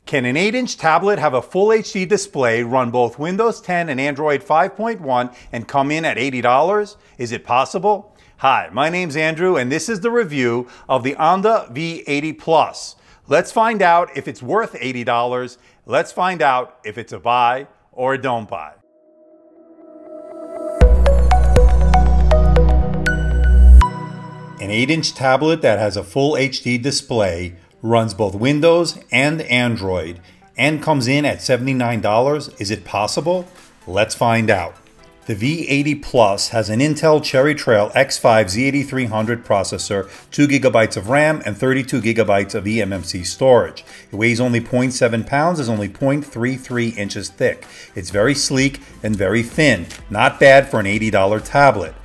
Can an 8-inch tablet have a full HD display, run both Windows 10 and Android 5.1 and come in at $80? Is it possible? Hi, my name's Andrew and this is the review of the Onda V80 Plus. Let's find out if it's worth $80. Let's find out if it's a buy or a don't buy. An 8-inch tablet that has a full HD display, runs both Windows and Android, and comes in at $79. Is it possible? Let's find out. The V80 Plus has an Intel Cherry Trail X5 Z8300 processor, 2 GB of RAM, and 32 GB of eMMC storage. It weighs only 0.7 pounds, is only 0.33 inches thick. It's very sleek and very thin. Not bad for an $80 tablet.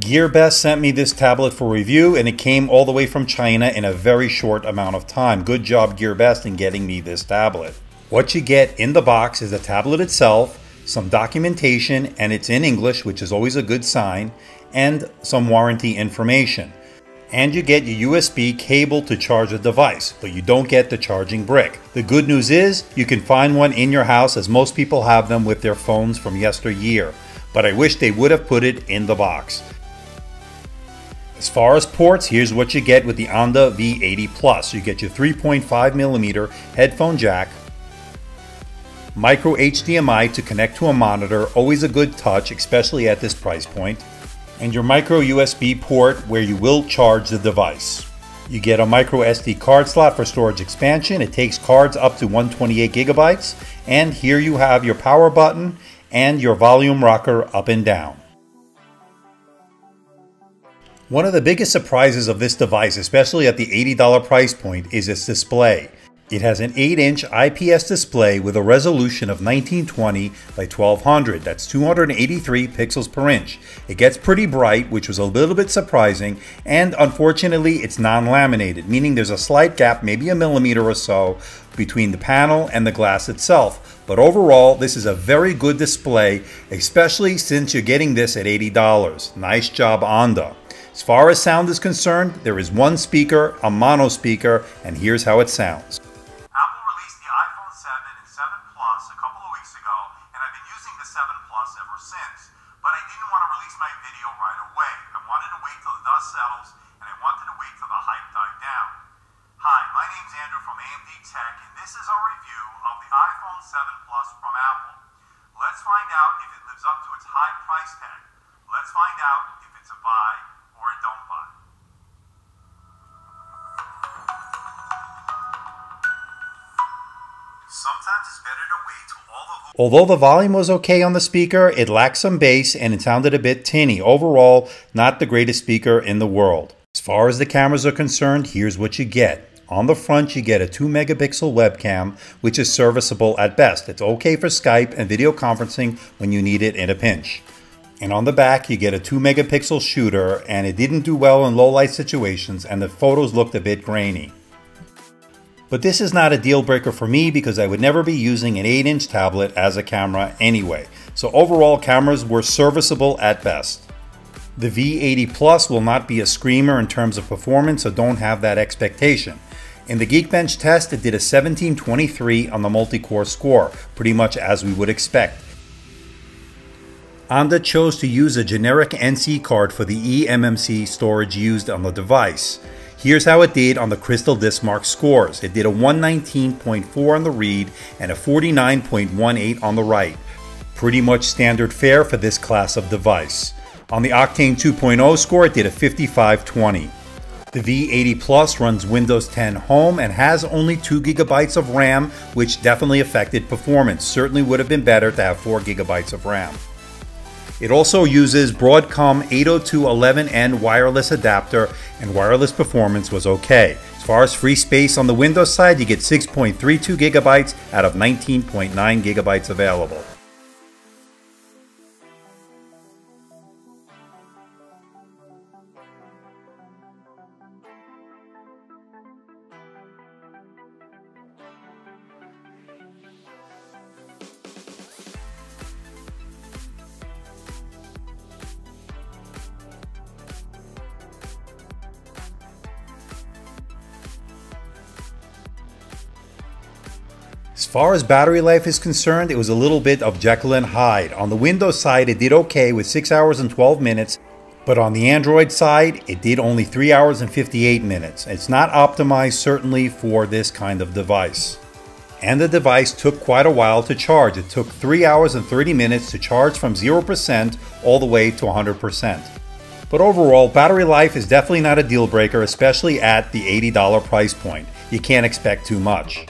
GearBest sent me this tablet for review and it came all the way from China in a very short amount of time. Good job GearBest in getting me this tablet. What you get in the box is the tablet itself, some documentation, and it's in English, which is always a good sign, and some warranty information. And you get your USB cable to charge the device, but you don't get the charging brick. The good news is you can find one in your house, as most people have them with their phones from yesteryear. But I wish they would have put it in the box. As far as ports, here's what you get with the Onda V80 Plus. You get your 3.5mm headphone jack, micro HDMI to connect to a monitor, always a good touch, especially at this price point, and your micro USB port where you will charge the device. You get a micro SD card slot for storage expansion. It takes cards up to 128 GB, and here you have your power button and your volume rocker up and down. One of the biggest surprises of this device, especially at the $80 price point, is its display. It has an 8-inch IPS display with a resolution of 1920 by 1200. That's 283 pixels per inch. It gets pretty bright, which was a little bit surprising, and unfortunately it's non-laminated, meaning there's a slight gap, maybe a millimeter or so, between the panel and the glass itself. But overall, this is a very good display, especially since you're getting this at $80. Nice job, Onda. As far as sound is concerned, there is one speaker, a mono speaker, and here's how it sounds. Apple released the iPhone 7 and 7 Plus a couple of weeks ago, and I've been using the 7 Plus ever since. But I didn't want to release my video right away. I wanted to wait till the dust settles, and I wanted to wait till the hype died down. Hi, my name's Andrew from AMD Tech, and this is our review of the iPhone 7 Plus from Apple. Let's find out if it lives up to its high price tag. Let's find out if it's a buy or a don't buy. Sometimes it's better to wait till all the... Although the volume was okay on the speaker, it lacked some bass and it sounded a bit tinny. Overall, not the greatest speaker in the world. As far as the cameras are concerned, here's what you get. On the front, you get a 2-megapixel webcam, which is serviceable at best. It's okay for Skype and video conferencing when you need it in a pinch. And on the back, you get a 2-megapixel shooter, and it didn't do well in low-light situations, and the photos looked a bit grainy. But this is not a deal breaker for me because I would never be using an 8-inch tablet as a camera anyway. So overall, cameras were serviceable at best. The V80 Plus will not be a screamer in terms of performance, so don't have that expectation. In the Geekbench test, it did a 1723 on the multi-core score, pretty much as we would expect. Onda chose to use a generic NC card for the eMMC storage used on the device. Here's how it did on the Crystal Disc-Mark scores. It did a 119.4 on the read and a 49.18 on the write. Pretty much standard fare for this class of device. On the Octane 2.0 score, it did a 55.20. The V80 Plus runs Windows 10 Home and has only 2 GB of RAM, which definitely affected performance. Certainly would have been better to have 4 GB of RAM. It also uses Broadcom 802.11n wireless adapter, and wireless performance was okay. As far as free space on the Windows side, you get 6.32 GB out of 19.9 GB available. As far as battery life is concerned, it was a little bit of Jekyll and Hyde. On the Windows side, it did okay with 6 hours and 12 minutes, but on the Android side, it did only 3 hours and 58 minutes. It's not optimized certainly for this kind of device. And the device took quite a while to charge. It took 3 hours and 30 minutes to charge from 0% all the way to 100%. But overall, battery life is definitely not a deal breaker, especially at the $80 price point. You can't expect too much.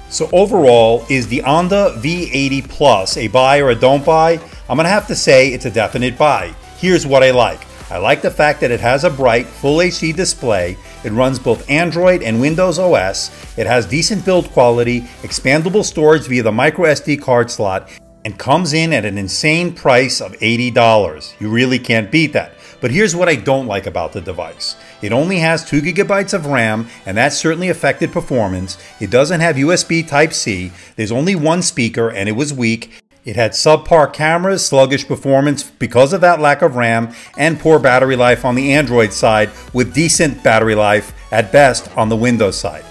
So overall, is the Onda V80 Plus a buy or a don't buy? I'm going to have to say it's a definite buy. Here's what I like. I like the fact that it has a bright, full HD display. It runs both Android and Windows OS. It has decent build quality, expandable storage via the micro SD card slot, and comes in at an insane price of $80. You really can't beat that. But here's what I don't like about the device. It only has 2 GB of RAM, and that certainly affected performance. It doesn't have USB Type-C. There's only one speaker, and it was weak. It had subpar cameras, sluggish performance because of that lack of RAM, and poor battery life on the Android side, with decent battery life at best on the Windows side.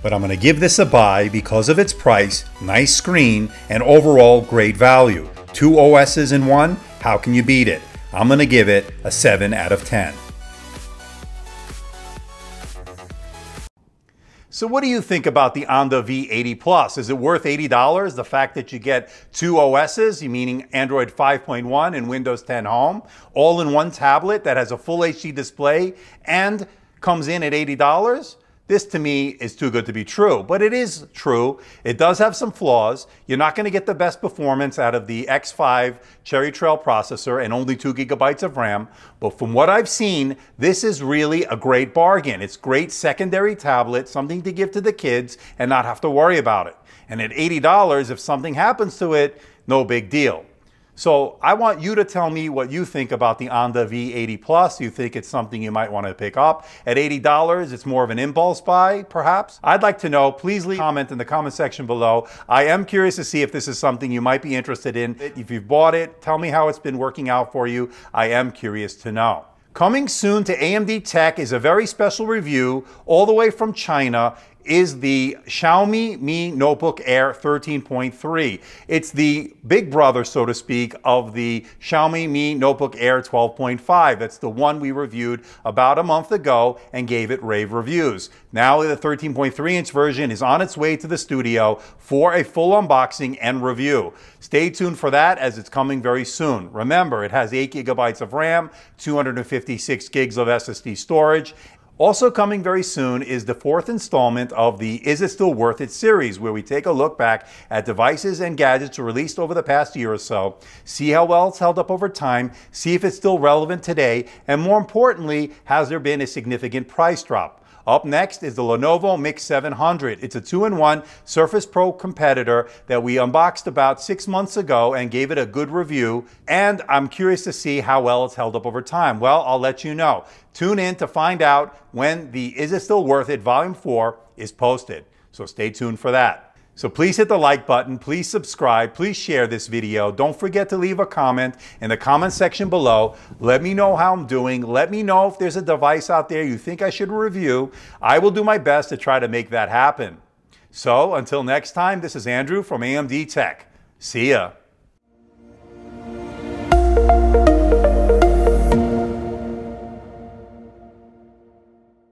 But I'm going to give this a buy because of its price, nice screen, and overall great value. 2 OSs in one, how can you beat it? I'm going to give it a 7 out of 10. So what do you think about the Onda V80 Plus? Is it worth $80? The fact that you get 2 OSs, meaning Android 5.1 and Windows 10 Home, all in one tablet that has a full HD display and comes in at $80? This to me is too good to be true, but it is true. It does have some flaws. You're not going to get the best performance out of the X5 Cherry Trail processor and only 2 GB of RAM, but from what I've seen, this is really a great bargain. It's great secondary tablet, something to give to the kids and not have to worry about it. And at $80, if something happens to it, no big deal. So I want you to tell me what you think about the Onda V80 Plus. You think it's something you might want to pick up? At $80, it's more of an impulse buy, perhaps? I'd like to know. Please leave a comment in the comment section below. I am curious to see if this is something you might be interested in. If you've bought it, tell me how it's been working out for you. I am curious to know. Coming soon to AMD Tech is a very special review all the way from China. Is the Xiaomi Mi Notebook Air 13.3. It's the big brother, so to speak, of the Xiaomi Mi Notebook Air 12.5. That's the one we reviewed about a month ago and gave it rave reviews. Now the 13.3-inch version is on its way to the studio for a full unboxing and review. Stay tuned for that as it's coming very soon. Remember, it has 8 GB of RAM, 256 gigs of SSD storage. Also coming very soon is the 4th installment of the Is It Still Worth It series, where we take a look back at devices and gadgets released over the past year or so, see how well it's held up over time, see if it's still relevant today, and more importantly, has there been a significant price drop? Up next is the Lenovo Mix 700. It's a 2-in-1 Surface Pro competitor that we unboxed about 6 months ago and gave it a good review. And I'm curious to see how well it's held up over time. Well, I'll let you know. Tune in to find out when the Is It Still Worth It Volume 4 is posted. So stay tuned for that. So please hit the like button, please subscribe, please share this video. Don't forget to leave a comment in the comment section below. Let me know how I'm doing. Let me know if there's a device out there you think I should review. I will do my best to try to make that happen. So until next time, this is Andrew from AMD Tech. See ya.